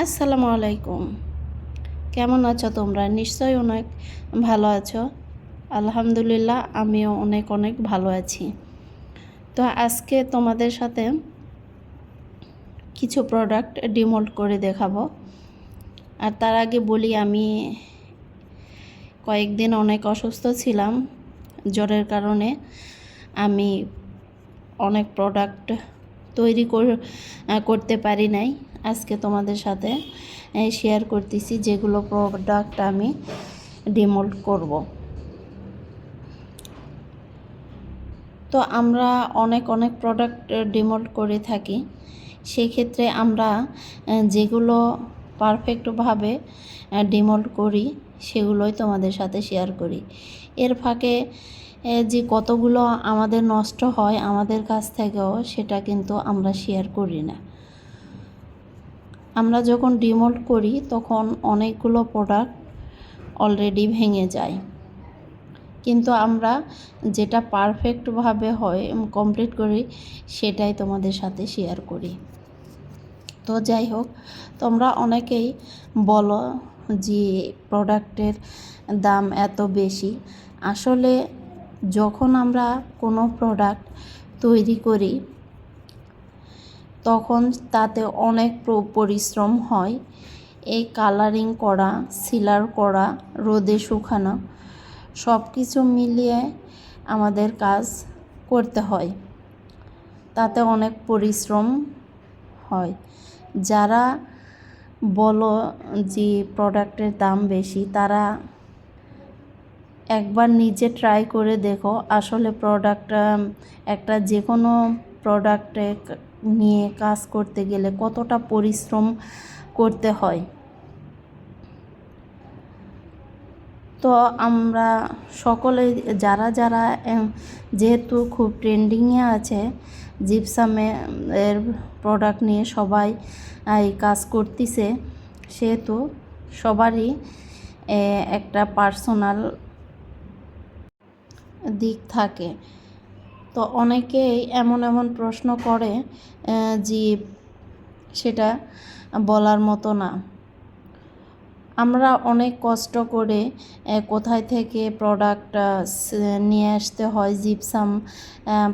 আসসালামু আলাইকুম। কেমন আছো তোমরা? নিশ্চয়ই অনেক ভালো আছো। আলহামদুলিল্লাহ আমিও অনেক অনেক ভালো আছি। তো আজকে তোমাদের সাথে কিছু প্রোডাক্ট ডিমোল্ড করে দেখাবো। আর তার আগে বলি, আমি কয়েকদিন অনেক অসুস্থ ছিলাম। জ্বরের কারণে আমি অনেক প্রোডাক্ট তৈরি করতে পারি নাই। আজকে তোমাদের সাথে শেয়ার করতেছি যেগুলো প্রোডাক্ট আমি ডিমোল্ড করব। তো আমরা অনেক অনেক প্রোডাক্ট ডিমোল্ড করে থাকি। সেক্ষেত্রে আমরা যেগুলো পারফেক্টভাবে ডিমোল্ড করি সেগুলোই তোমাদের সাথে শেয়ার করি। এর ফাঁকে যে কতগুলো আমাদের নষ্ট হয় আমাদের কাছ থেকেও, সেটা কিন্তু আমরা শেয়ার করি না। আমরা যখন ডিমোল্ড করি তখন অনেকগুলো প্রোডাক্ট অলরেডি ভেঙে যায়, কিন্তু আমরা যেটা পারফেক্টভাবে হয় কমপ্লিট করি সেটাই তোমাদের সাথে শেয়ার করি। তো যাই হোক, তোমরা অনেকেই বলো যে প্রোডাক্টের দাম এত বেশি। আসলে যখন আমরা কোনো প্রোডাক্ট তৈরি করি তখন তাতে অনেক পরিশ্রম হয়। এই কালারিং করা, সিলার করা, রোদে শুকানো, সব কিছু মিলিয়ে আমাদের কাজ করতে হয়। তাতে অনেক পরিশ্রম হয়। যারা বলো যে প্রোডাক্টের দাম বেশি, তারা একবার নিজে ট্রাই করে দেখো আসলে একটা যে কোনো প্রোডাক্টে নিয়ে কাজ করতে গেলে কতটা পরিশ্রম করতে হয়। তো আমরা সকলে যারা যারা যেহেতু খুব ট্রেন্ডিংয়ে আছে জিপসামের প্রোডাক্ট নিয়ে সবাই কাজ করতেছে, সেহেতু সবারই একটা পার্সোনাল দিক থাকে। তো অনেকেই এমন এমন প্রশ্ন করে যে সেটা বলার মতো না। আমরা অনেক কষ্ট করে কোথায় থেকে প্রোডাক্ট নিয়ে আসতে হয়, জিপসাম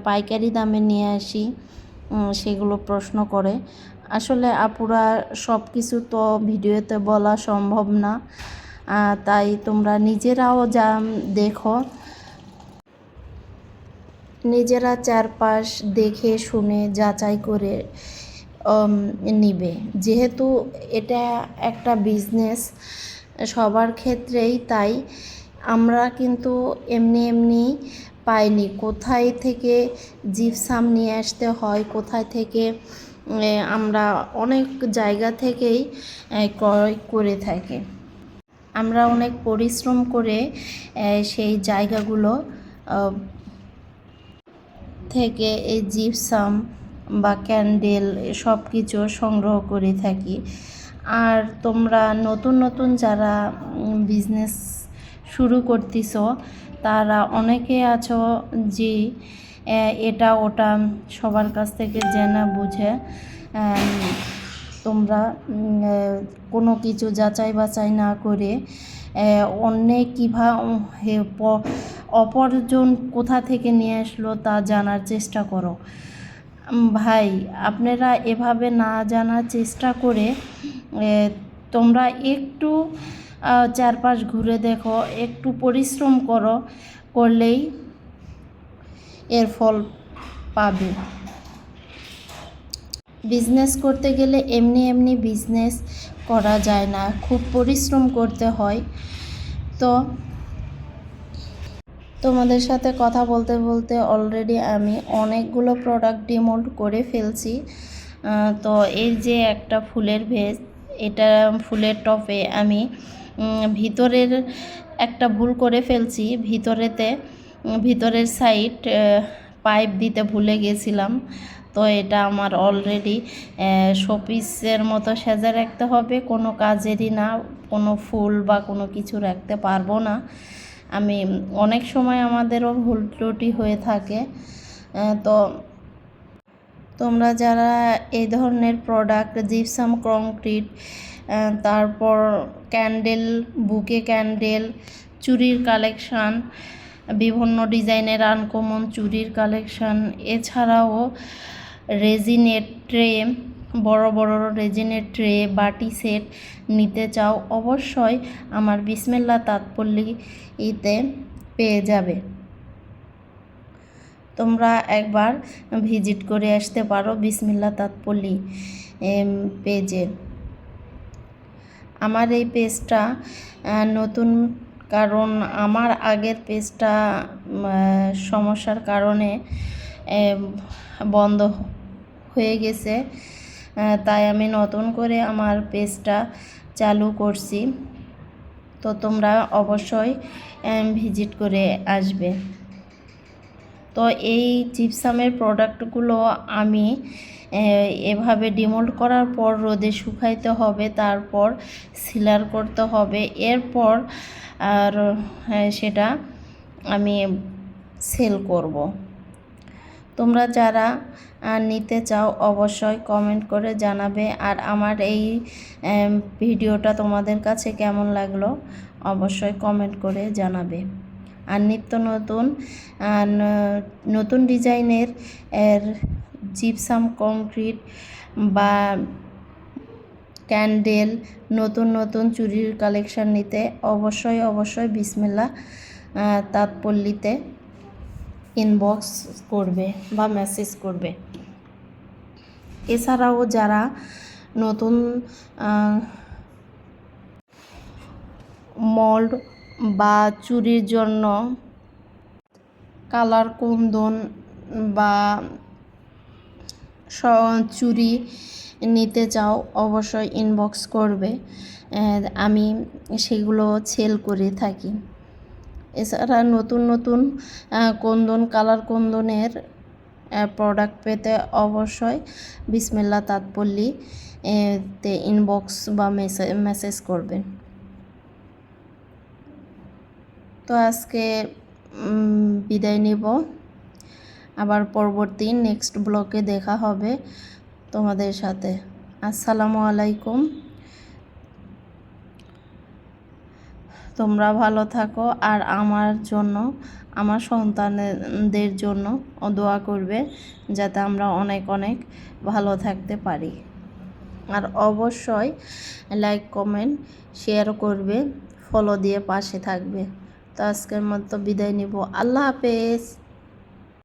পাইকারি দামে নিয়ে আসি, সেগুলো প্রশ্ন করে। আসলে আপুরা সব কিছু তো ভিডিওতে বলা সম্ভব না, তাই তোমরা নিজেরাও যা দেখো, নিজেরা চারপাশ দেখে শুনে যাচাই করে নিবে। যেহেতু এটা একটা বিজনেস সবার ক্ষেত্রেই, তাই আমরা কিন্তু এমনি এমনি পাইনি। কোথায় থেকে জিপসাম নিয়ে আসতে হয়, কোথায় থেকে আমরা অনেক জায়গা থেকেই ক্রয় করে থাকি। আমরা অনেক পরিশ্রম করে সেই জায়গাগুলো থেকে এই জিপসাম বা ক্যান্ডেল সব কিছু সংগ্রহ করে থাকি। আর তোমরা নতুন নতুন যারা বিজনেস শুরু করতেছো, তারা অনেকে আছো যে এটা ওটা সবার কাছ থেকে জেনে বুঝে তোমরা কোনো কিছু যাচাই বাছাই না করে অন্যে কীভাবে অপরজন কোথা থেকে নিয়ে আসলো তা জানার চেষ্টা করো। ভাই, আপনারা এভাবে না জানার চেষ্টা করে তোমরা একটু চারপাশ ঘুরে দেখো, একটু পরিশ্রম করলেই এর ফল পাবে। বিজনেস করতে গেলে এমনি এমনি বিজনেস করা যায় না, খুব পরিশ্রম করতে হয়। তো তোমাদের সাথে কথা বলতে বলতে অলরেডি আমি অনেকগুলো প্রোডাক্ট ডিমোল্ড করে ফেলছি। তো এই যে একটা ফুলের ভেজ, এটা ফুলের টপে আমি ভিতরের একটা ভুল করে ফেলছি, ভিতরের সাইড পাইপ দিতে ভুলে গেছিলাম। তো এটা আমার অলরেডি শোপিসের মতো সাজা রাখতে হবে, কোনো কাজেরই না, কোনো ফুল বা কোনো কিছু রাখতে পারবো না আমি। অনেক সময় আমাদেরও ভুল ত্রুটি হয়ে থাকে। তো তোমরা যারা এই ধরনের প্রোডাক্ট জিপসাম কংক্রিট, তারপর ক্যান্ডেল, বুকে ক্যান্ডেল, চুড়ির কালেকশান, বিভিন্ন ডিজাইনের আনকমন চুড়ির কালেকশান, এছাড়াও রেজিনের ট্রে, বড় বড় রেজিনের ট্রে, বাটি সেট নিতে চাও, অবশ্যই আমার বিসমিল্লাহ তাঁতপল্লীতে পেয়ে যাবে। তোমরা একবার ভিজিট করে আসতে পারো বিসমিল্লাহ তাঁতপল্লী পেজে। আমার এই পেজটা নতুন, কারণ আমার আগের পেজটা সমস্যার কারণে বন্ধ হয়ে গেছে, তাই আমি নতুন করে আমার পেজটা চালু করছি। তো তোমরা অবশ্যই ভিজিট করে আসবে। তো এই জিপসামের প্রোডাক্টগুলো আমি এভাবে ডিমোল্ড করার পর রোদে শুকাইতে হবে, তারপর সিলার করতে হবে, এরপর আর সেটা আমি সেল করব। তোমরা যারা নিতে চাও অবশ্যই কমেন্ট করে জানাবে। আর আমার এই ভিডিওটা তোমাদের কাছে কেমন লাগলো অবশ্যই কমেন্ট করে জানাবে। আর নিত্য নতুন ডিজাইনের জিপসাম কংক্রিট বা ক্যান্ডেল, নতুন চুড়ির কালেকশান নিতে অবশ্যই বিসমিল্লাহ তাঁতপল্লীতে ইনবক্স করবে বা মেসেজ করবে। এছাড়াও যারা নতুন মোল্ড বা চুড়ির জন্য কালার কুন্দন বা চুড়ি নিতে চাও অবশ্যই ইনবক্স করবে, আমি সেগুলো সেল করে থাকি। এছাড়া নতুন কালার কুন্দনের প্রোডাক্ট পেতে অবশ্যই বিসমিল্লাহ তাঁতপল্লী তে ইনবক্স বা মেসেজ করবেন। তো আজকে বিদায় নেব, আবার পরবর্তী নেক্সট ব্লগে দেখা হবে তোমাদের সাথে। আসসালামু আলাইকুম। তোমরা ভালো থাকো আর আমার জন্য, আমার সন্তানদের জন্য দোয়া করবে যাতে আমরা অনেক ভালো থাকতে পারি। আর অবশ্যই লাইক, কমেন্ট, শেয়ার করবে, ফলো দিয়ে পাশে থাকবে। তো আজকের মতো বিদায় নিব। আল্লাহ হাফেজ।